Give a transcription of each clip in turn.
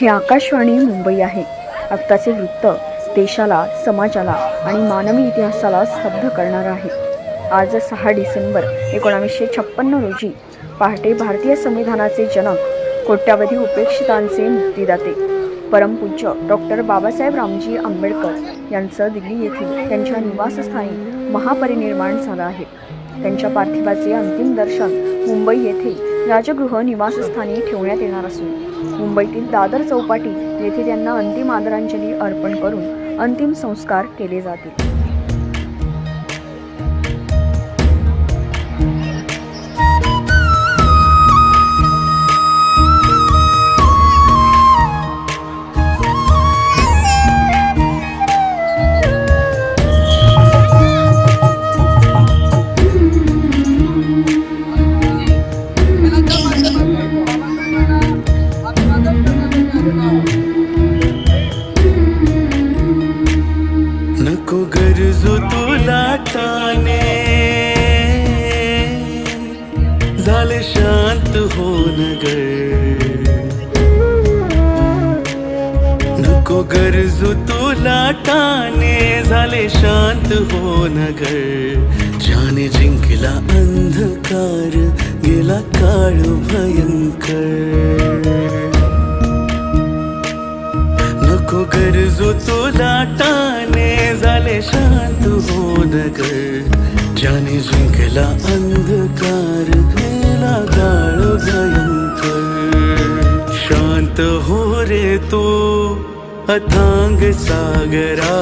हे आकाशवाणी मुंबई आहे. आत्ताचे वृत्त देशाला, समाजाला आणि मानवी इतिहासाला स्तब्ध करणार आहे. आज 6 डिसेंबर 1956 रोजी पहाटे भारतीय संविधानाचे जनक, कोट्यावधी उपेक्षितांचे मुक्तिदाते, परमपूज्य डॉक्टर बाबासाहेब रामजी आंबेडकर यांचं दिल्ली येथील त्यांच्या निवासस्थानी महापरिनिर्वाण झालं आहे. त्यांच्या पार्थिवाचे अंतिम दर्शन मुंबई येथील राजगृह निवासस्थानी ठेवण्यात येणार असून मुंबईतील दादर चौपाटी येथे त्यांना अंतिम आदरांजली अर्पण करून अंतिम संस्कार केले जातील. नको गरजू तुला ताने, झाले शांत हो नगर. नको गरजू तुला ताने, झाले शांत हो नगर. ज्याने जिंकला अंधकार, गेला काळ भयंकर. नको गरजू तुला ताने, झाले शांत हो नगर. ज्याने जिंकला अंधकार, गेला काळ भयंकर. शांत हो रे तू अथांग सागरा,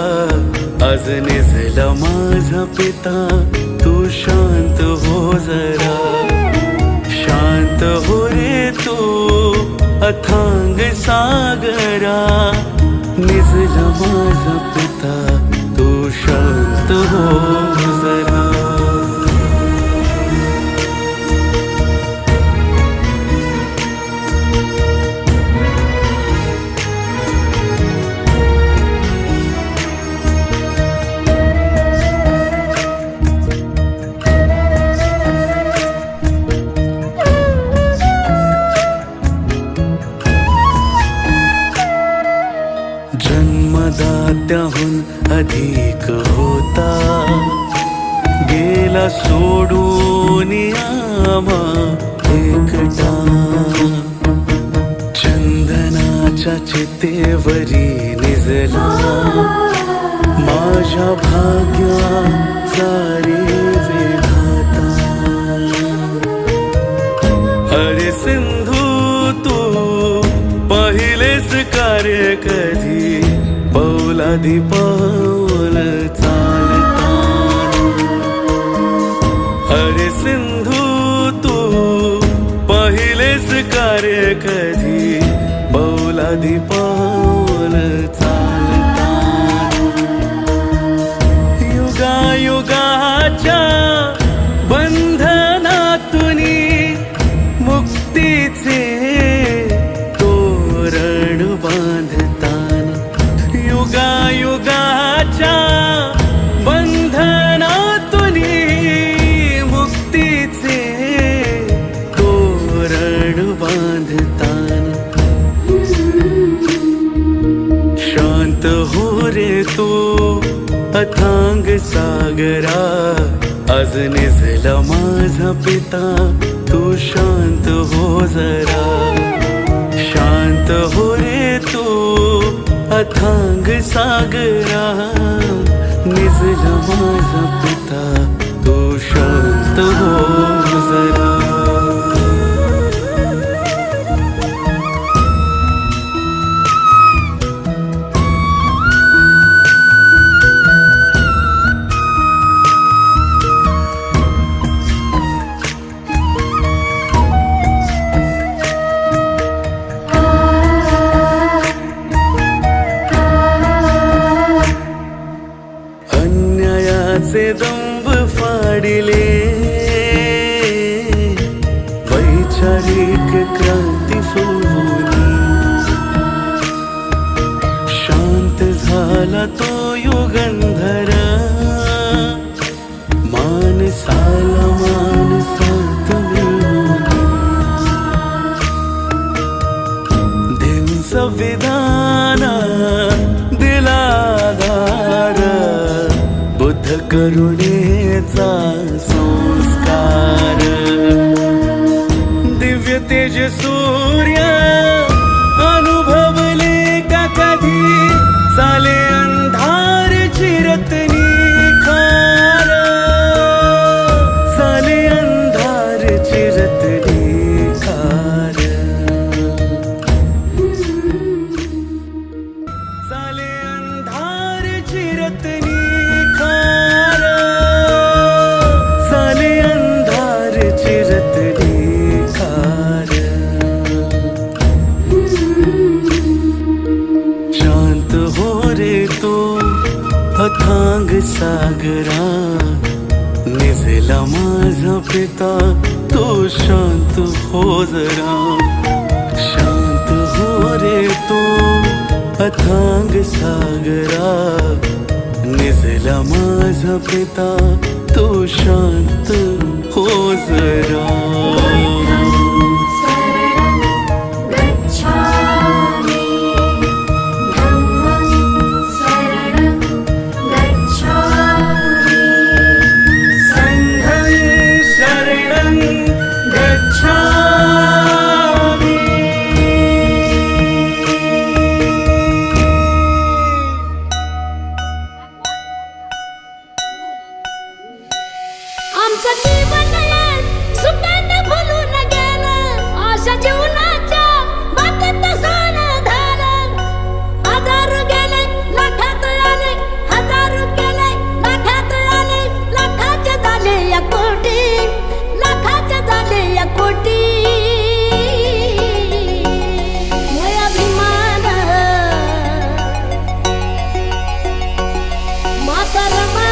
आज निजला माझा पिता, तू शांत हो जरा. शांत हो रे तू अथांग सागरा, निजला माझा पिता, तू शांत हो जरा. जन्मदात्याहून अधिक होता, गेला सोडून आम्हा एकटा. चंदनाच्या चितेवरी निजला माझ्या भाग्याचा रे विधाता. अरे सिंधू तू पहिलेच कार्य कधी, पौलादी पाऊल चालता. अरे सिंधू तू पहिलेच कार्य कधी, पौलादी पाऊल चालता. युगायुगाच्या बंधनातून मुक्तीचे तोरण बांधताना. युगायुगाच्या बंधनातून मुक्तीचे तोरण बांधताना. शांत हो रे तू अथांग सागरा, आज निजला माझा पिता, तू शांत हो जरा. शांत हो रे तू अथांग सागरा, निजला माझा पिता, तू शांत हो जरा. अन्यायाचे दंभ फाडिले, वैचारिक क्रांती फुलवली. शांत झाला तो युगंधर, माणसाला माणसात मिळवली. संविधान करुणेचा संस्कार दिव्य तेज सूर्य अनुभवले का कधी चाले अंधार चिरत निखार चाले अंधार चिरत निखार चाले अंधार चिरत निखार चाले अंधार चिरत निखार शांत हो रे तो अथांग सागरा निजला माझा पिता तो शांत हो जरा शांत हो रे तो अथांग सागरा निजला माझा पिता तो शांत हो जरा आमचं जीवन सुखाने भुलून गेलं आशा जीवनाच्या बातेत सोनं झालं हजार गेले लाखात आले हजार गेले लाखात आले लाखाचे झाले या कोटी लाखाचे झाले या कोटी मोया अभिमान मातरमा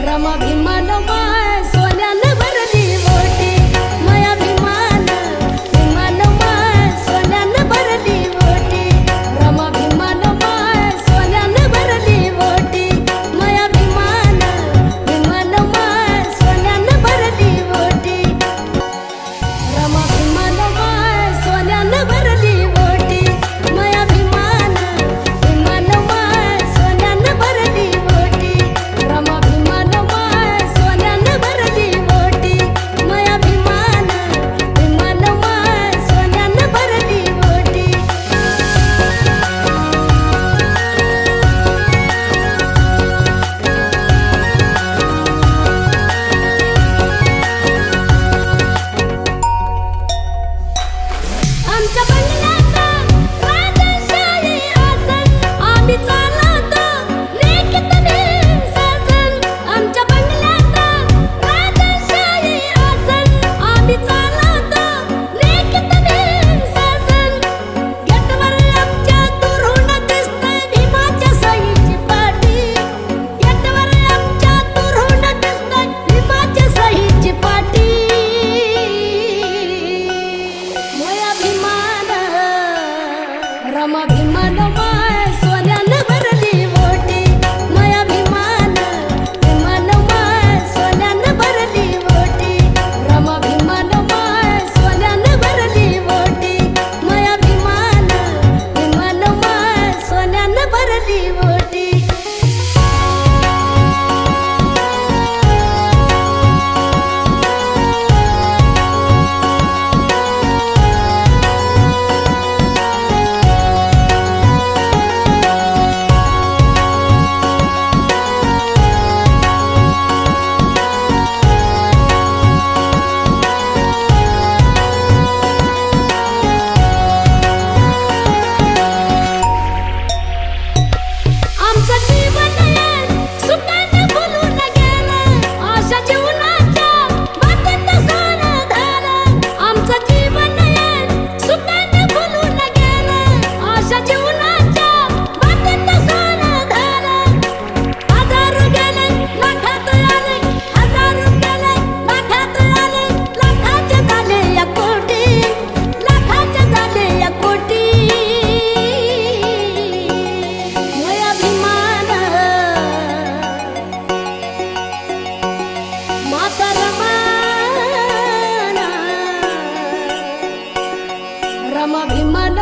रमा भीमान माय सोन्यानं भरली ओटी माया भीमान भीमान माय सोन्यानं भरली ओटी रमा भीमान माय सोन्यानं भरली ओटी माया भीमान भीमान माय सोन्यानं भरली ओटी रमा भीमान माय सोन्यानं भरली ओटी माया भीमान भीमान माय सोन्यानं भरली ओटी रमा भीमान सोन्यानं भरली ओटी माया भीमान भीमान माय सोन्यानं भरली ओटी आमच्या बंगल्यात राजशाही आसन आम्ही चालवतो लेखित नेम साजन आमच्या बंगल्यात राजशाही आसन आम्ही चालवतो लेखित नेम साजन गेटवर आमच्या दुरून दिसतंय भीमाच्या सहीची पाटी गेटवर आमच्या दुरून दिसतंय भीमाच्या सहीची पाटी मोया भीमान रमा भीमान माय सोन्यानं भरली ओटी माया भीमान भीमान माय सोन्यानं भरली ओटी रमा भीमान माय सोन्यानं भरली ओटी माया भीमान भीमान माय सोन्यानं भरली ओटी आमचं जीवन सुखाने भुलून गेलं आशा जीवनाच्या बातेत सोनं झालं आमचं जीवन सुखाने भुलून गेलं आशा जीवनाच्या बातेत सोनं झालं हजार गेले लाखात आले हजार गेले लाखात आले लाखाचे झाले या कोटी लाखाचे झाले या कोटी मोया भीमान मातरमा रमा भीमान